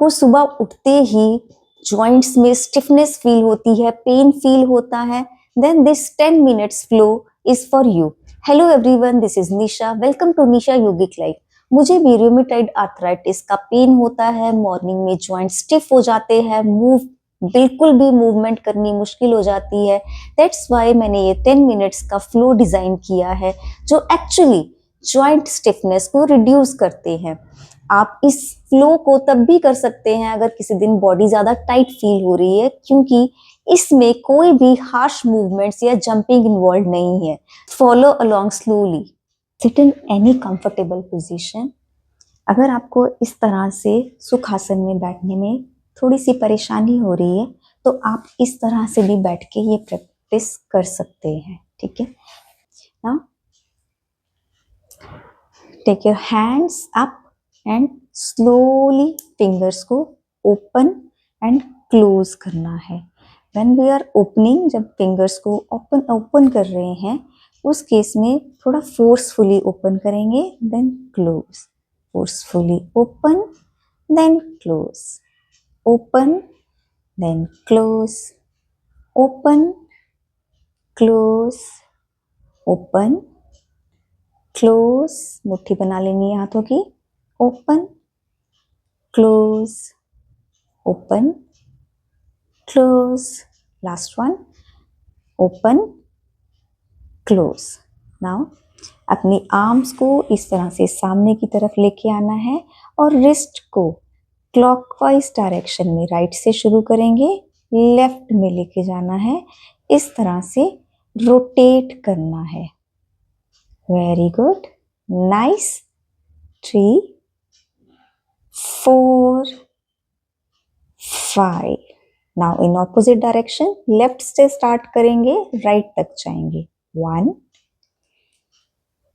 आपको सुबह उठते ही जॉइंट्स में स्टिफनेस फील होती है, पेन फील होता है, then this 10 minutes flow is for you. Hello everyone, this is Nisha. Welcome to Nisha yogic life. मुझे भी रूमेटॉइड आर्थराइटिस का पेन होता है, मॉर्निंग में जॉइंट स्टिफ हो जाते हैं, बिल्कुल भी मूवमेंट करनी मुश्किल हो जाती है। दैट्स वाई मैंने ये 10 मिनट्स का फ्लो डिजाइन किया है जो एक्चुअली जॉइंट स्टिफनेस को रिड्यूस करते हैं। आप इस फ्लो को तब भी कर सकते हैं अगर किसी दिन बॉडी ज्यादा टाइट फील हो रही है, क्योंकि इसमें कोई भी हार्श मूवमेंट्स या जंपिंग इन्वॉल्व नहीं है। Follow along slowly. Sit in any comfortable position. अगर आपको इस तरह से सुखासन में बैठने में थोड़ी सी परेशानी हो रही है तो आप इस तरह से भी बैठ के ये प्रैक्टिस कर सकते हैं। ठीक है ना? Take your hands up and slowly fingers को ओपन एंड क्लोज करना है। व्हेन वी आर ओपनिंग, जब फिंगर्स को ओपन कर रहे हैं उस केस में थोड़ा फोर्सफुली ओपन करेंगे, then close. Forcefully open then close, open then close, open close, open close. मुट्ठी बना लेनी है हाथों की। Open close, open close. Last one, open close. Now अपनी आर्म्स को इस तरह से सामने की तरफ लेके आना है और रिस्ट को क्लॉकवाइज डायरेक्शन में राइट से शुरू करेंगे, लेफ्ट में लेके जाना है, इस तरह से रोटेट करना है। Very good, nice. 3 4 5। Now in opposite direction, left से स्टार्ट करेंगे, राइट तक जाएंगे। 1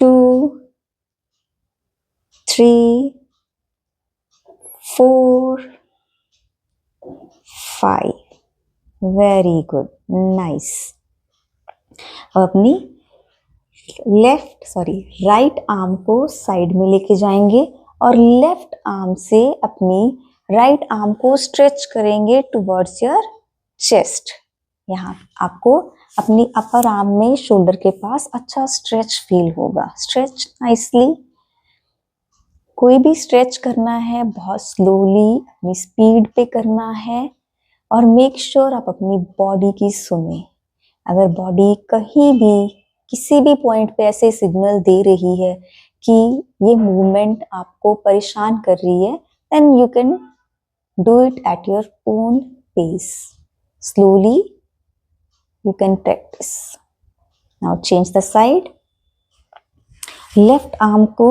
2 3 4 5। Very good, nice. अपनी राइट आर्म को साइड में लेके जाएंगे और लेफ्ट आर्म से अपनी राइट आर्म को स्ट्रेच करेंगे टुवर्ड्स योर चेस्ट। यहाँ आपको अपनी अपर आर्म में शोल्डर के पास अच्छा स्ट्रेच फील होगा। Stretch nicely. कोई भी स्ट्रेच करना है बहुत स्लोली, अपनी स्पीड पे करना है और मेक श्योर आप अपनी बॉडी की सुने। अगर बॉडी कहीं भी किसी भी पॉइंट पे ऐसे सिग्नल दे रही है कि ये मूवमेंट आपको परेशान कर रही है, then you can do it at your own pace. Slowly you can practice. Now change the side. Left arm को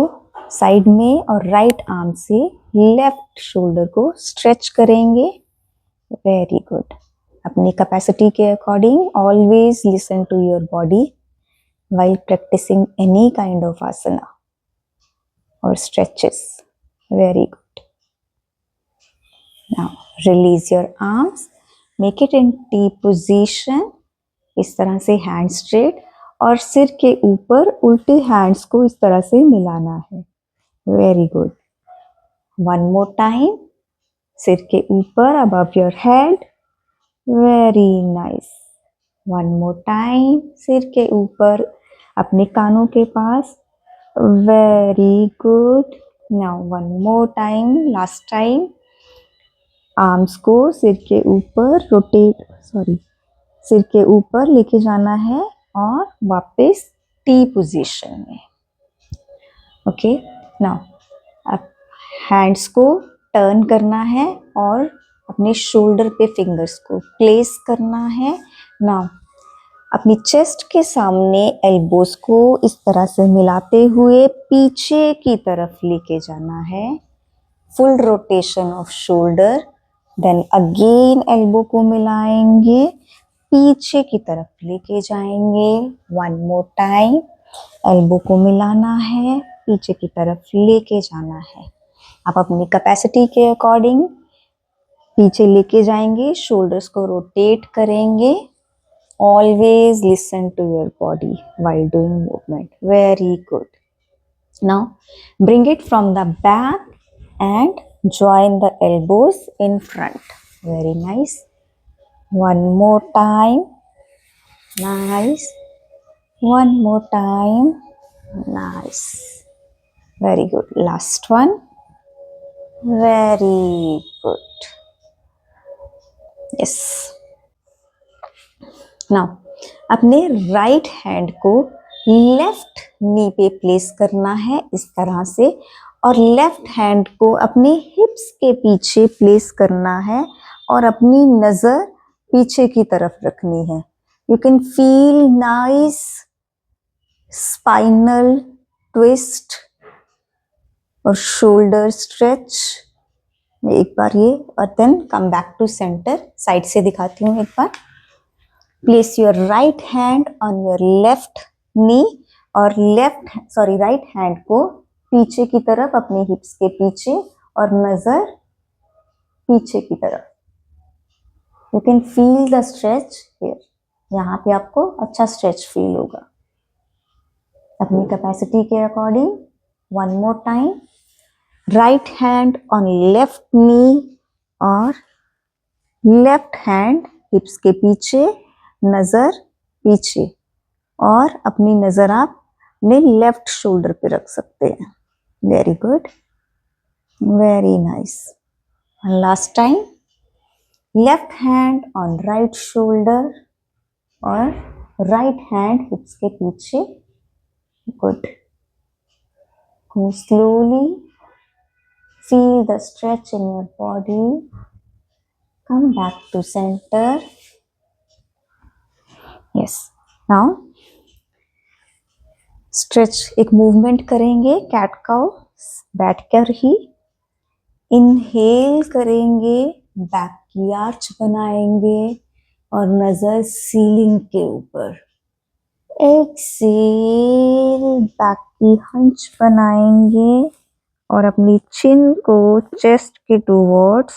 साइड में और राइट आर्म से लेफ्ट शोल्डर को स्ट्रेच करेंगे। Very good. अपनी कैपेसिटी के according always listen to your body while practicing any kind of asana or stretches. Very good. Now release your arms. Make it in T position. इस तरह से hand straight और सिर के ऊपर उल्टे हैंड्स को इस तरह से मिलाना है। Very good. 1 more time. सिर के ऊपर above your head. Very nice. 1 more time. सिर के ऊपर अपने कानों के पास। Very good. Now 1 more time, last time. Arms को सिर के ऊपर सिर के ऊपर लेके जाना है और वापस टी पोजीशन में। ओके, नाउ अब हैंड्स को टर्न करना है और अपने शोल्डर पे फिंगर्स को प्लेस करना है। नाउ अपनी चेस्ट के सामने एल्बोस को इस तरह से मिलाते हुए पीछे की तरफ लेके जाना है। Full rotation of shoulder. Then again elbow को मिलाएंगे, पीछे की तरफ लेके जाएंगे। 1 मोर टाइम। एल्बो को मिलाना है, पीछे की तरफ लेके जाना है। आप अपनी कैपेसिटी के अकॉर्डिंग पीछे लेके जाएंगे, शोल्डर्स को रोटेट करेंगे। Always listen to your body while doing movement. Very good. Now bring it from the back and join the elbows in front. Very nice. One more time. Nice. One more time. Nice. Very good. Last one. Very good. Yes. Now अपने right hand को left नी पे place करना है इस तरह से, और left hand को अपने हिप्स के पीछे प्लेस करना है और अपनी नजर पीछे की तरफ रखनी है. You can feel nice spinal twist और शोल्डर स्ट्रेच. एक बार ये, और then come back to centre. साइड से दिखाती हूँ एक बार. Place your right hand on your left knee, और राइट हैंड को पीछे की तरफ, अपने हिप्स के पीछे, और नजर पीछे की तरफ. You can feel the stretch here. यहाँ पे आपको अच्छा स्ट्रेच फील होगा. अपनी कैपेसिटी के according. One more time. Right hand on left knee और लेफ्ट हैंड हिप्स के पीछे, नजर पीछे, और अपनी नजर आप अपने लेफ्ट शोल्डर पे रख सकते हैं. Very good. Very nice. Last time. Left hand on right shoulder और राइट हैंड हिप्स के पीछे. Good. Go slowly. Feel the stretch in your body. Come back to center. Yes. Now stretch. एक movement करेंगे cat cow बैठकर ही. Inhale करेंगे, back की arch बनाएंगे और नजर सीलिंग के ऊपर. एक्सेल, बैक की हंच बनाएंगे और अपनी चिन को चेस्ट के टुवर्ड्स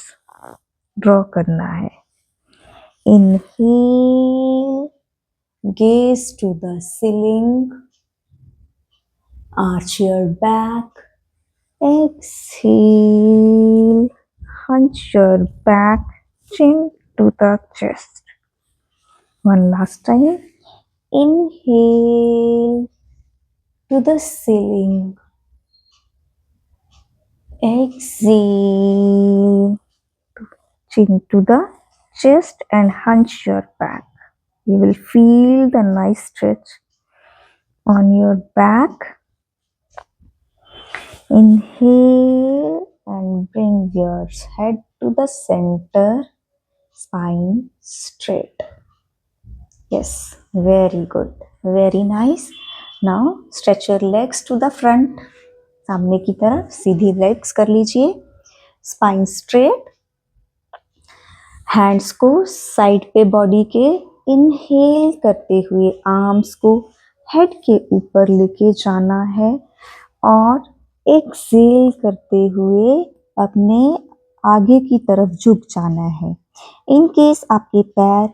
ड्रॉ करना है. Inhale, gaze to the ceiling, arch your back. Exhale, hunch your back, chin to the chest. One last time. Inhale to the ceiling. Exhale, chin to the chest and hunch your back. You will feel the nice stretch on your back. Inhale and bring your head to the center, spine straight. Yes, very good, very nice. Now stretch your legs to the front. सामने की तरफ सीधी legs कर लीजिए. Spine straight. Hands को side पे body के. Inhale करते हुए आर्म्स को हेड के ऊपर लेके जाना है और एक्सेल करते हुए अपने आगे की तरफ झुक जाना है. इन केस आपके पैर,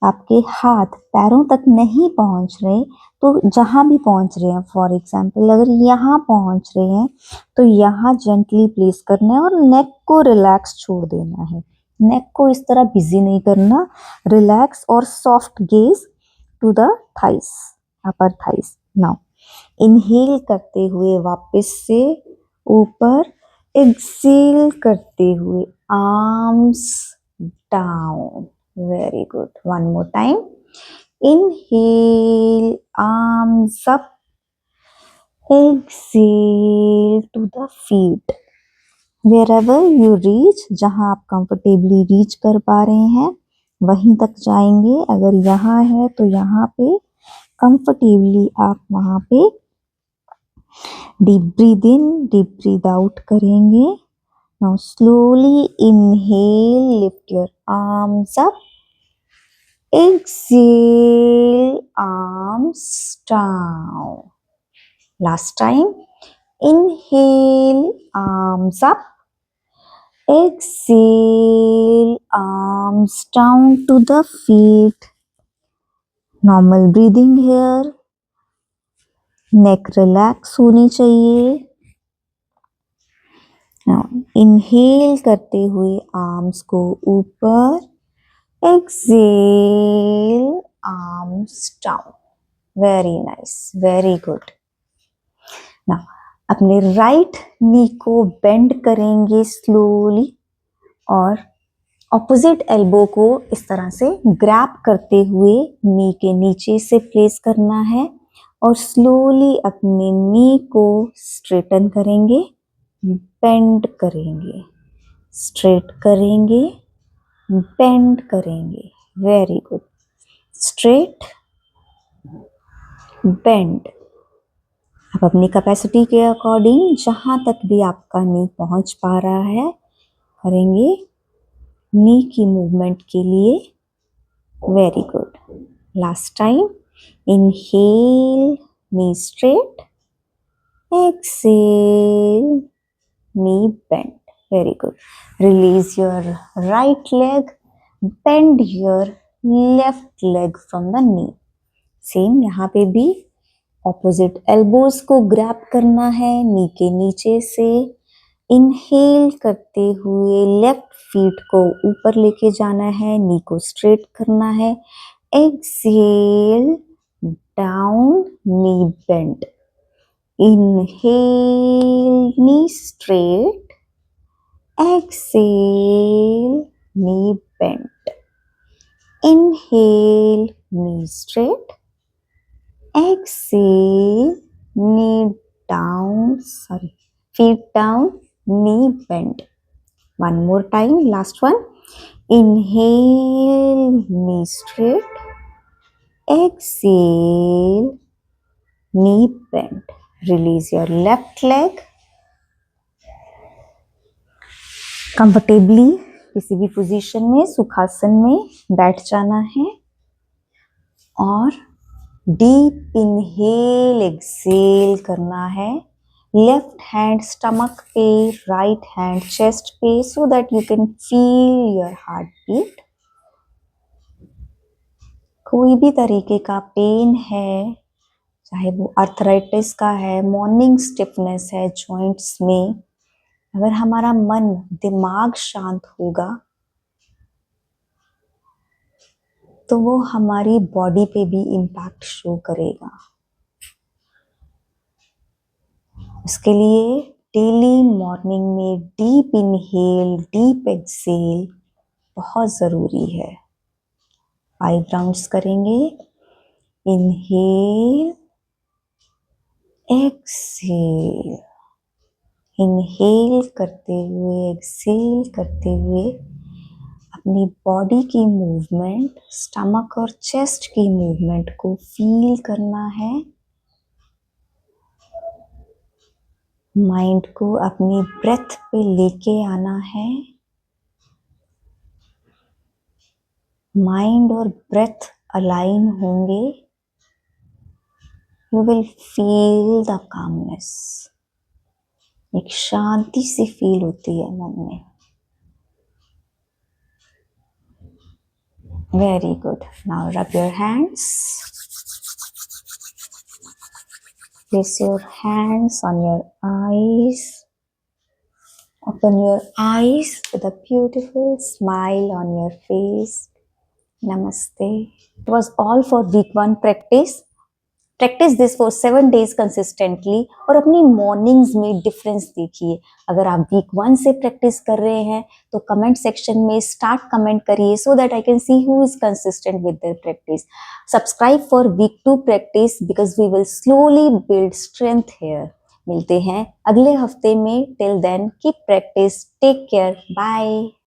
आपके हाथ पैरों तक नहीं पहुंच रहे, तो जहां भी पहुंच रहे हैं, फॉर एग्जांपल अगर यहाँ पहुंच रहे हैं तो यहाँ जेंटली प्लेस करना है और नेक को रिलैक्स छोड़ देना है. नेक को इस तरह बिजी नहीं करना. रिलैक्स और soft gaze to the thighs, upper thighs. Now inhale करते हुए वापस से ऊपर. एक्सेल करते हुए arms down. Very good. One more time. Inhale, arms up. Exhale to the feet. Wherever you reach, जहां आप कंफर्टेबली रीच कर पा रहे हैं वहीं तक जाएंगे. अगर यहाँ है तो यहाँ पे कंफर्टेबली आप वहां पे deep breathe in, deep breathe out करेंगे. Now slowly inhale, lift your arms up. Exhale, arms down. Last time. Inhale, arms up. Exhale, arms down to the feet. Normal breathing here. Neck relax होनी चाहिए. Now inhale करते हुए arms को ऊपर, exhale arms down, very nice, very good. Now अपने right knee को bend करेंगे slowly और ऑपोजिट एल्बो को इस तरह से ग्रैब करते हुए नी के नीचे से प्लेस करना है और स्लोली अपने नी को स्ट्रेटन करेंगे, बेंड करेंगे, स्ट्रेट करेंगे, बेंड करेंगे, वेरी गुड, स्ट्रेट, बेंड। अब अपनी कैपेसिटी के अकॉर्डिंग जहां तक भी आपका नी पहुंच पा रहा है करेंगे नी की मूवमेंट के लिए, very good. Last time, inhale knee straight, exhale knee bend, very good. Release your right leg, bend your left leg from the knee. Same यहाँ पे भी ऑपोजिट एल्बोज को ग्रैब करना है नी के नीचे से, इनहेल करते हुए लेफ्ट फीट को ऊपर लेके जाना है, नी को स्ट्रेट करना है, exhale down, knee bend, inhale knee straight, exhale, knee bent, inhale, knee straight, exhale, knee down, feet down, knee bent. One more time, last one, inhale, knee straight, exhale, knee bent. Release your left leg, comfortably किसी भी position में सुखासन में बैठ जाना है और deep inhale exhale करना है, लेफ्ट हैंड स्टमक पे, राइट हैंड चेस्ट पे, so that you can feel your heart beat. कोई भी तरीके का पेन है, चाहे वो आर्थराइटिस का है, मॉर्निंग स्टिफनेस है जॉइंट्स में, अगर हमारा मन दिमाग शांत होगा तो वो हमारी बॉडी पे भी इम्पैक्ट शो करेगा। इसके लिए डेली मॉर्निंग में डीप इनहेल, डीप एक्सेल बहुत ज़रूरी है। 5 राउंड्स करेंगे, इनहेल, एक्सेल, इनहेल करते हुए, एक्सेल करते हुए अपनी बॉडी की मूवमेंट, स्टमक और चेस्ट की मूवमेंट को फील करना है। माइंड को अपनी ब्रेथ पे लेके आना है। माइंड और ब्रेथ अलाइन होंगे, you will feel the calmness. एक शांति सी फील होती है मन में। Very good. Now rub your hands, place your hands on your eyes, open your eyes with a beautiful smile on your face. Namaste. It was all for week 1 practice. Practice this for 7 days consistently और अपनी mornings में difference देखिए। अगर आप week 1 से practice कर रहे हैं तो कमेंट सेक्शन में स्टार्ट कमेंट करिए so that I can see who is consistent with their practice. Subscribe for week 2 practice because we will slowly build strength here. मिलते हैं अगले हफ्ते में। Till then keep practice, take care, bye.